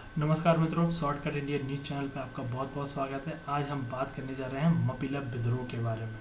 नमस्कार मित्रों, shortcut India news channel पे आपका बहुत बहुत स्वागत है। आज हम बात करने जा रहे हैं मपीला विद्रोह के बारे में।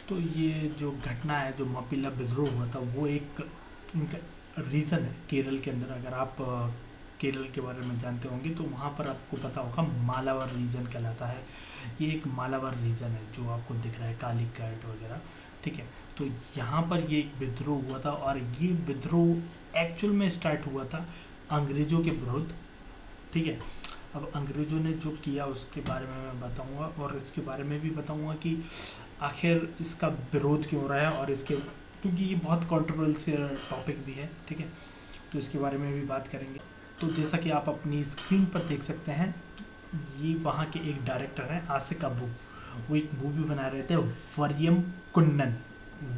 तो ये जो घटना है, जो मपीला विद्रोह हुआ था, वो एक इनका रीज़न है केरल के अंदर। अगर आप केरल के बारे में जानते होंगे तो वहाँ पर आपको पता होगा मालावर रीजन कहलाता है। ये एक मालावर रीजन है जो आपको दिख रहा है, कालीकट वगैरह। ठीक है, तो यहाँ पर ये एक विद्रोह हुआ था और ये विद्रोह एक्चुअल में स्टार्ट हुआ था अंग्रेज़ों के विरुद्ध। ठीक है, अब अंग्रेज़ों ने जो किया उसके बारे में मैं बताऊंगा और इसके बारे में भी बताऊंगा कि आखिर इसका विरोध क्यों रहा है, और इसके क्योंकि ये बहुत कंट्रोवर्शियल टॉपिक भी है। ठीक है, तो इसके बारे में भी बात करेंगे। तो जैसा कि आप अपनी स्क्रीन पर देख सकते हैं, ये वहाँ के एक डायरेक्टर हैं आसिक अबू। वो एक मूवी बना रहे थे, वरियम कुन्नन।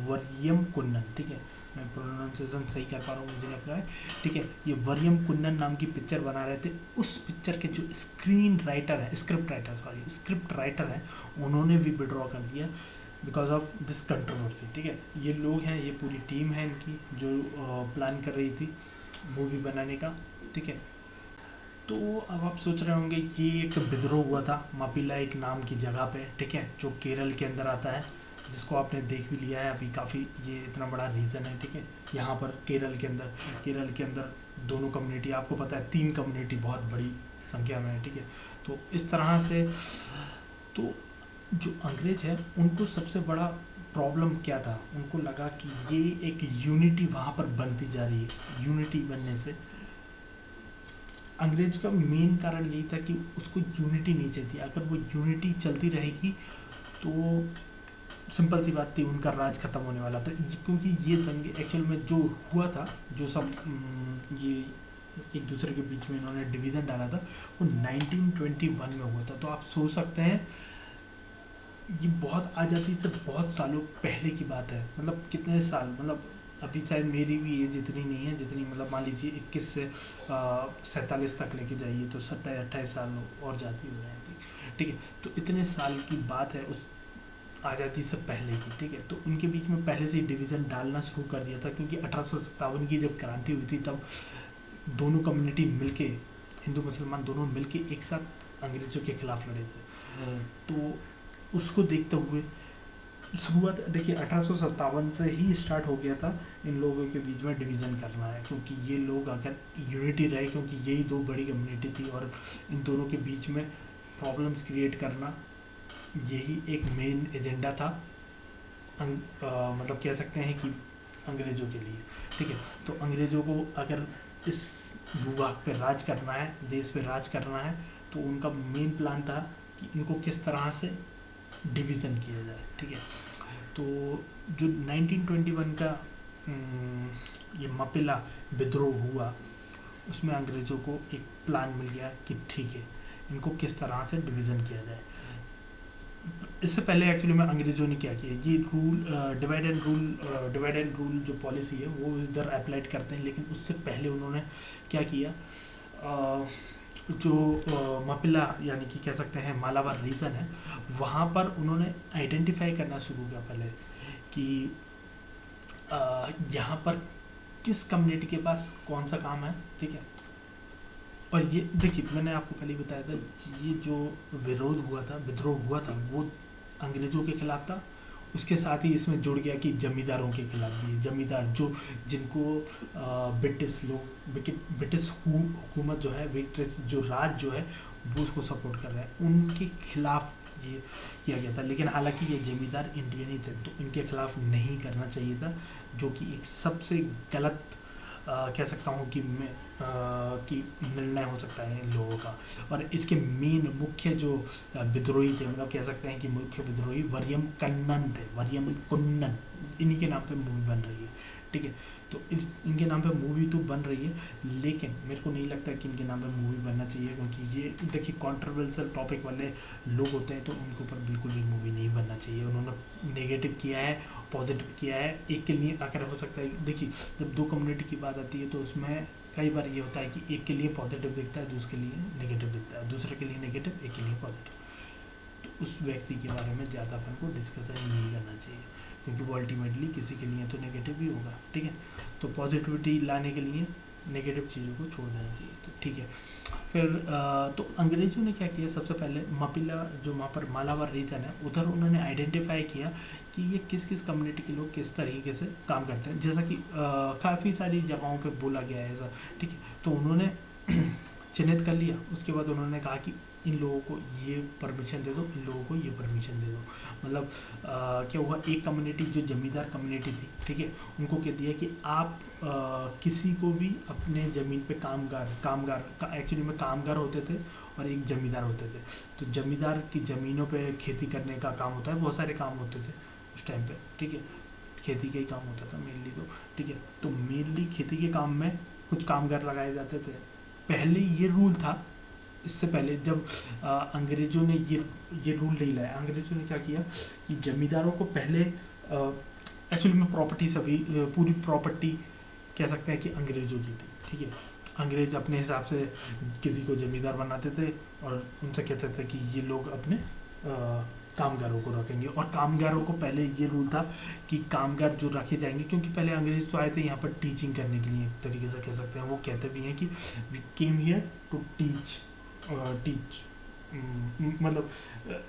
वरियम कुन्नन, ठीक है, मैं प्रोनाउंसिएशन सही कर पा रहा हूँ मुझे लग रहा है। ठीक है, ये वरियम कुन्नन नाम की पिक्चर बना रहे थे। उस पिक्चर के जो स्क्रीन राइटर है, स्क्रिप्ट राइटर है, उन्होंने भी विड्रॉ कर दिया बिकॉज ऑफ दिस कंट्रोवर्सी। ठीक है, ये लोग हैं, ये पूरी टीम है इनकी जो प्लान कर रही थी मूवी बनाने का। ठीक है, तो अब आप सोच रहे होंगे ये एक विद्रोह हुआ था मापिला एक नाम की जगह पे। ठीक है, जो केरल के अंदर आता है, जिसको आपने देख भी लिया है अभी, काफ़ी ये इतना बड़ा रीजन है। ठीक है, यहाँ पर केरल के अंदर दोनों कम्युनिटी, आपको पता है 3 कम्युनिटी बहुत बड़ी संख्या में है। ठीक है, तो इस तरह से तो जो अंग्रेज है उनको सबसे बड़ा प्रॉब्लम क्या था, उनको लगा कि ये एक यूनिटी वहाँ पर बनती जा रही है। यूनिटी बनने से अंग्रेज का मेन कारण यही था कि उसको यूनिटी नहीं चाहिए। अगर वो यूनिटी चलती रहेगी तो सिंपल सी बात थी, उनका राज खत्म होने वाला था। क्योंकि ये दंगे एक्चुअल में जो हुआ था, जो सब ये एक दूसरे के बीच में इन्होंने डिवीज़न डाला था, वो 1921 में हुआ था। तो आप सोच सकते हैं ये बहुत आज़ादी से बहुत सालों पहले की बात है। मतलब कितने साल, मतलब अभी शायद मेरी भी एज इतनी नहीं है जितनी, मतलब मान लीजिए 21 से 47 तक लेके जाइए तो 27-28 साल और जाती हो जाएगी। ठीक है, तो इतने साल की बात है उस आज़ादी से पहले की। ठीक है, तो उनके बीच में पहले से ही डिवीज़न डालना शुरू कर दिया था, क्योंकि 1857 की जब क्रांति हुई थी तब दोनों कम्युनिटी मिलके, हिंदू मुसलमान दोनों मिलके एक साथ अंग्रेज़ों के खिलाफ लड़े थे। तो उसको देखते हुए शुरुआत देखिए 1857 से ही स्टार्ट हो गया था इन लोगों के बीच में डिवीज़न करना है, क्योंकि ये लोग अगर यूनिटी रहे, क्योंकि यही 2 बड़ी कम्युनिटी थी और इन दोनों के बीच में प्रॉब्लम्स क्रिएट करना यही एक मेन एजेंडा था। मतलब कह सकते हैं कि अंग्रेज़ों के लिए। ठीक है, तो अंग्रेज़ों को अगर इस भूभाग पे राज करना है, देश पे राज करना है, तो उनका मेन प्लान था कि इनको किस तरह से डिवीज़न किया जाए। ठीक है, तो जो 1921 का ये मपिला विद्रोह हुआ, उसमें अंग्रेज़ों को एक प्लान मिल गया कि ठीक है, इनको किस तरह से डिवीज़न किया जाए। इससे पहले एक्चुअली में अंग्रेज़ों ने क्या किया, ये रूल डिवाइड एंड रूल जो पॉलिसी है वो इधर अप्लाइड करते हैं, लेकिन उससे पहले उन्होंने क्या किया, जो मपिला यानी कि कह सकते हैं मालाबार रीजन है, वहाँ पर उन्होंने आइडेंटिफाई करना शुरू किया पहले कि यहाँ पर किस कम्युनिटी के पास कौन सा काम है। ठीक है, और ये देखिए मैंने आपको पहले बताया था, ये जो विद्रोह हुआ था वो अंग्रेज़ों के खिलाफ था। उसके साथ ही इसमें जुड़ गया कि जमींदारों के खिलाफ भी, जमींदार जो जिनको ब्रिटिश हुकूमत जो है, ब्रिटिश जो राज जो है वो उसको सपोर्ट कर रहा है, उनके खिलाफ ये किया गया था। लेकिन हालांकि ये जमींदार इंडियन ही थे तो इनके खिलाफ नहीं करना चाहिए था, जो कि एक सबसे गलत कह सकता हूँ कि मैं कि निर्णय हो सकता है इन लोगों का। और इसके मेन मुख्य जो विद्रोही थे, मतलब कह सकते हैं कि मुख्य विद्रोही वरियम कन्नन थे, वरियम कुन्नन, इन्हीं के नाम पे मूवी बन रही है। ठीक है, तो इनके नाम पे मूवी तो बन रही है, लेकिन मेरे को नहीं लगता कि इनके नाम पे मूवी बनना चाहिए, क्योंकि ये देखिए कंट्रोवर्शियल टॉपिक वाले लोग होते हैं तो उनके ऊपर बिल्कुल भी मूवी नहीं बनना चाहिए। उन्होंने नेगेटिव किया है, पॉजिटिव किया है, एक के लिए अगर हो सकता है। देखिए जब 2 कम्युनिटी की बात आती है तो उसमें कई बार ये होता है कि एक के लिए पॉजिटिव दिखता है, दूसरे के लिए नेगेटिव दिखता है, दूसरे के लिए नेगेटिव, एक के लिए पॉजिटिव। तो उस व्यक्ति के बारे में ज़्यादा अपन को डिस्कशन नहीं करना चाहिए, क्योंकि वो अल्टीमेटली किसी के लिए तो नेगेटिव ही होगा। ठीक है, तो पॉजिटिविटी लाने के लिए नेगेटिव चीज़ों को छोड़ देना चाहिए। तो ठीक है। फिर तो अंग्रेजों ने क्या किया, सबसे पहले मपिला जो वहाँ पर मालाबार रीजन है उधर उन्होंने आइडेंटिफाई किया कि ये किस किस कम्युनिटी के लोग किस तरीके से काम करते हैं, जैसा कि काफ़ी सारी जगहों पे बोला गया है ऐसा, ठीक है। तो उन्होंने चिन्हित कर लिया, उसके बाद उन्होंने कहा कि इन लोगों को ये परमिशन दे दो, इन लोगों को ये परमिशन दे दो। मतलब क्या हुआ, एक कम्युनिटी जो जमींदार कम्युनिटी थी, ठीक है, उनको कह दिया कि आप किसी को भी अपने ज़मीन पे कामगार एक्चुअली में कामगार होते थे और एक जमींदार होते थे। तो जमींदार की ज़मीनों पे खेती करने का काम होता है, बहुत सारे काम होते थे उस टाइम पे, ठीक है, खेती का ही काम होता था मेनली, तो ठीक है। तो मेनली खेती के काम में कुछ कामगार लगाए जाते थे। पहले ये रूल था, इससे पहले जब अंग्रेज़ों ने ये रूल नहीं लाया, अंग्रेज़ों ने क्या किया कि जमींदारों को पहले एक्चुअली में प्रॉपर्टी सभी पूरी प्रॉपर्टी कह सकते हैं कि अंग्रेज़ों की थी, ठीक है। अंग्रेज़ अपने हिसाब से किसी को जमींदार बनाते थे और उनसे कहते थे कि ये लोग अपने कामगारों को रखेंगे, और कामगारों को पहले ये रूल था कि कामगार जो रखे जाएंगे, क्योंकि पहले अंग्रेज तो आए थे यहाँ पर टीचिंग करने के लिए, एक तरीके से कह सकते हैं। वो कहते भी हैं कि we came here to teach मतलब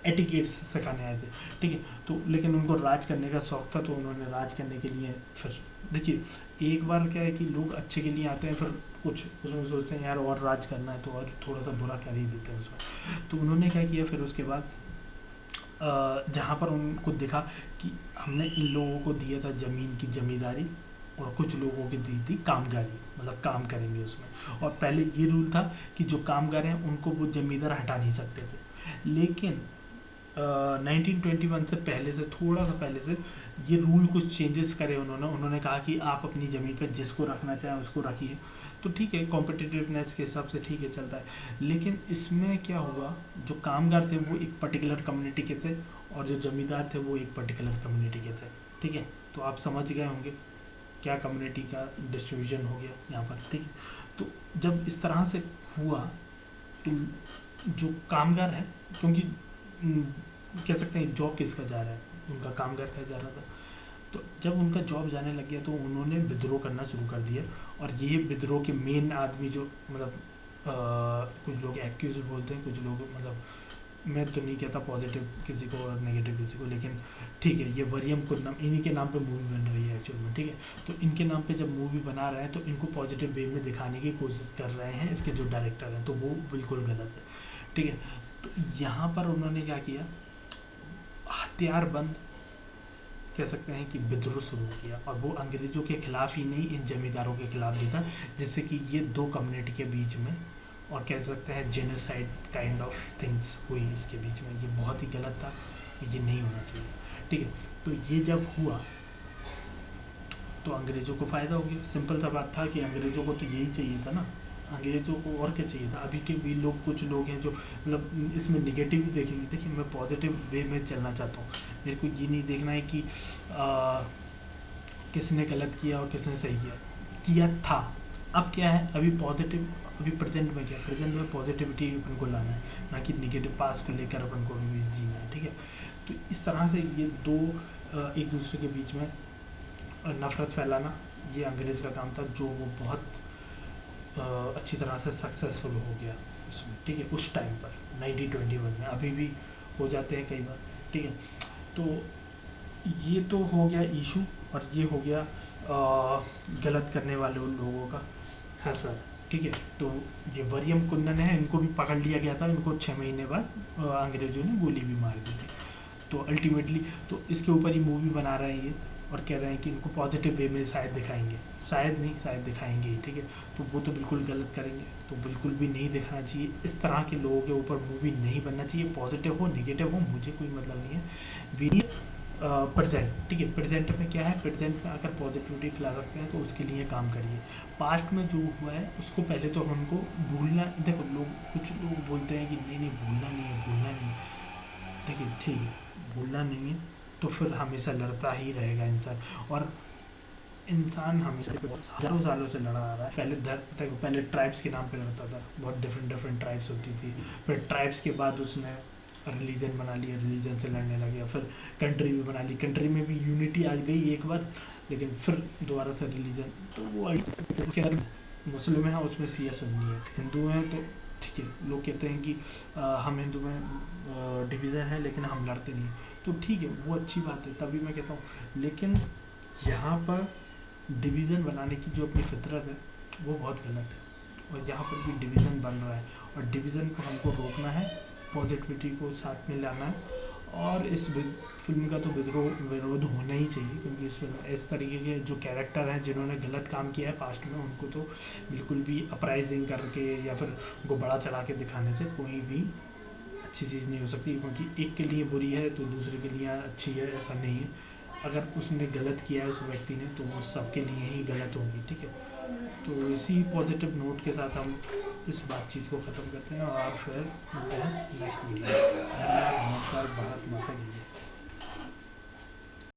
एटिकेट्स सिखाने आए थे, ठीक है। तो लेकिन उनको राज करने का शौक था, तो उन्होंने राज करने के लिए फिर देखिए, एक बार क्या है कि लोग अच्छे के लिए आते हैं, फिर कुछ उसमें सोचते हैं यार और राज करना है तो और थोड़ा सा बुरा कर ही देते हैं उसमें। तो उन्होंने क्या किया, फिर उसके बाद जहाँ पर उनको दिखा कि हमने इन लोगों को दिया था ज़मीन की जमींदारी और कुछ लोगों की दी थी कामगारी, मतलब काम करेंगे उसमें। और पहले ये रूल था कि जो कामगार हैं उनको वो जमींदार हटा नहीं सकते थे, लेकिन 1921 से पहले से, थोड़ा सा पहले से ये रूल कुछ चेंजेस करे उन्होंने कहा कि आप अपनी ज़मीन पर जिसको रखना चाहें उसको रखिए। तो ठीक है, कॉम्पिटिटिवनेस के हिसाब से ठीक है, चलता है। लेकिन इसमें क्या हुआ, जो कामगार थे वो एक पर्टिकुलर कम्युनिटी के थे और जो जमींदार थे वो एक पर्टिकुलर कम्युनिटी के थे, ठीक है। तो आप समझ गए होंगे क्या कम्युनिटी का डिस्ट्रीब्यूशन हो गया यहाँ पर, ठीक है। तो जब इस तरह से हुआ तो जो कामगार हैं, क्योंकि कह सकते हैं जॉब किसका जा रहा है, उनका कामगार का जा रहा था, तो जब उनका जॉब जाने लग गया तो उन्होंने विद्रोह करना शुरू कर दिया। और ये विद्रोह के मेन आदमी जो मतलब कुछ लोग एक्यूज बोलते हैं, कुछ लोग मतलब, मैं तो नहीं कहता पॉजिटिव किसी को और नेगेटिव किसी को, लेकिन ठीक है, ये वरियम कुन्नम इन्हीं के नाम पे मूवी बन रही है एक्चुअल में, ठीक है। तो इनके नाम पे जब मूवी बना रहे हैं तो इनको पॉजिटिव वे में दिखाने की कोशिश कर रहे हैं इसके जो डायरेक्टर हैं, तो वो बिल्कुल गलत है, ठीक है। तो यहाँ पर उन्होंने क्या किया, हथियारबंद कह सकते हैं कि विद्रोह शुरू किया, और वो अंग्रेज़ों के खिलाफ ही नहीं, इन जमींदारों के खिलाफ भी था, जिससे कि ये दो कम्युनिटी के बीच में, और कह सकते हैं जेनोसाइड काइंड ऑफ थिंग्स हुई इसके बीच में। ये बहुत ही गलत था, ये नहीं होना चाहिए, ठीक है। तो ये जब हुआ तो अंग्रेज़ों को फ़ायदा हो गया। सिंपल सा बात था कि अंग्रेज़ों को तो यही चाहिए था ना, अंग्रेज़ों को और क्या चाहिए था। अभी के भी लोग, कुछ लोग हैं जो मतलब इसमें निगेटिव ही देखेंगे। देखिए, मैं पॉजिटिव वे में चलना चाहता हूँ, मेरे को ये नहीं देखना है कि किसने गलत किया और किसने सही किया था। अब क्या है, अभी पॉजिटिव, अभी प्रेजेंट में क्या, प्रेजेंट में पॉजिटिविटी अपन को लाना है, ना कि निगेटिव पास को लेकर अपन को भी जीना है, ठीक है। तो इस तरह से ये दो एक दूसरे के बीच में नफ़रत फैलाना, ये अंग्रेज़ का काम था, जो वो बहुत अच्छी तरह से सक्सेसफुल हो गया उसमें, ठीक है, उस टाइम पर 1921 में। अभी भी हो जाते हैं कई बार, ठीक है। तो ये तो हो गया इशू, और ये हो गया गलत करने वाले उन लोगों का हसर, ठीक है। तो ये वरियम कुन्नन है, इनको भी पकड़ लिया गया था, इनको 6 महीने बाद अंग्रेज़ों ने गोली भी मार दी थी। तो अल्टीमेटली तो इसके ऊपर ही मूवी बना रहे हैं ये, और कह रहे हैं कि इनको पॉजिटिव वे में शायद दिखाएंगे, शायद नहीं, शायद दिखाएंगे ही, ठीक है। तो वो तो बिल्कुल गलत करेंगे, तो बिल्कुल भी नहीं दिखाना चाहिए। इस तरह के लोगों के ऊपर मूवी नहीं बनना चाहिए, पॉजिटिव हो नेगेटिव हो मुझे कोई मतलब नहीं है। वी प्रेजेंट, ठीक है, प्रेजेंट में क्या है, प्रेजेंट में अगर पॉजिटिविटी फैला सकते हैं तो उसके लिए काम करिए। पास्ट में जो हुआ है उसको पहले तो हमको भूलना, देखो कुछ लोग बोलते हैं कि नहीं भूलना नहीं है, भूलना नहीं है, देखिए ठीक है, भूलना नहीं है तो फिर हमेशा लड़ता ही रहेगा इंसान, और इंसान हमेशा हज़ारों सालों से लड़ा आ रहा है। पहले ट्राइब्स के नाम पे लड़ता था, बहुत डिफरेंट ट्राइब्स होती थी, फिर ट्राइब्स के बाद उसने रिलीजन बना लिया, रिलीजन से लड़ने लग गया, फिर कंट्री भी बना ली, कंट्री में भी यूनिटी आ गई एक बार, लेकिन फिर दोबारा से रिलीजन, तो वो मुस्लिम हैं उसमें सिया सुन्नी है, हिंदू हैं तो ठीक है, लोग कहते हैं कि हम हिंदू में डिवीज़न है लेकिन हम लड़ते नहीं, तो ठीक है वो अच्छी बात है, तभी मैं कहता हूँ। लेकिन यहाँ पर डिवीज़न बनाने की जो अपनी फितरत है वो बहुत गलत है, और यहाँ पर भी डिवीज़न बन रहा है, और डिवीज़न को हमको रोकना है, पॉजिटिविटी को साथ में लाना है। और इस फिल्म का तो विरोध होना ही चाहिए, क्योंकि इस फिल्म इस तरीके के जो कैरेक्टर हैं जिन्होंने गलत काम किया है पास्ट में, उनको तो बिल्कुल भी अपराइजिंग करके या फिर उनको बड़ा चढ़ा के दिखाने से कोई भी अच्छी चीज़ नहीं हो सकती, क्योंकि एक के लिए बुरी है तो दूसरे के लिए अच्छी है, ऐसा नहीं है। अगर उसने गलत किया है उस व्यक्ति ने, तो वो सबके लिए ही गलत होगी, ठीक है। तो इसी पॉजिटिव नोट के साथ हम इस बातचीत को ख़त्म करते हैं और फिर मिलते हैं नेक्स्ट वीडियो में। धन्यवाद, नमस्कार, भारत माता की जय।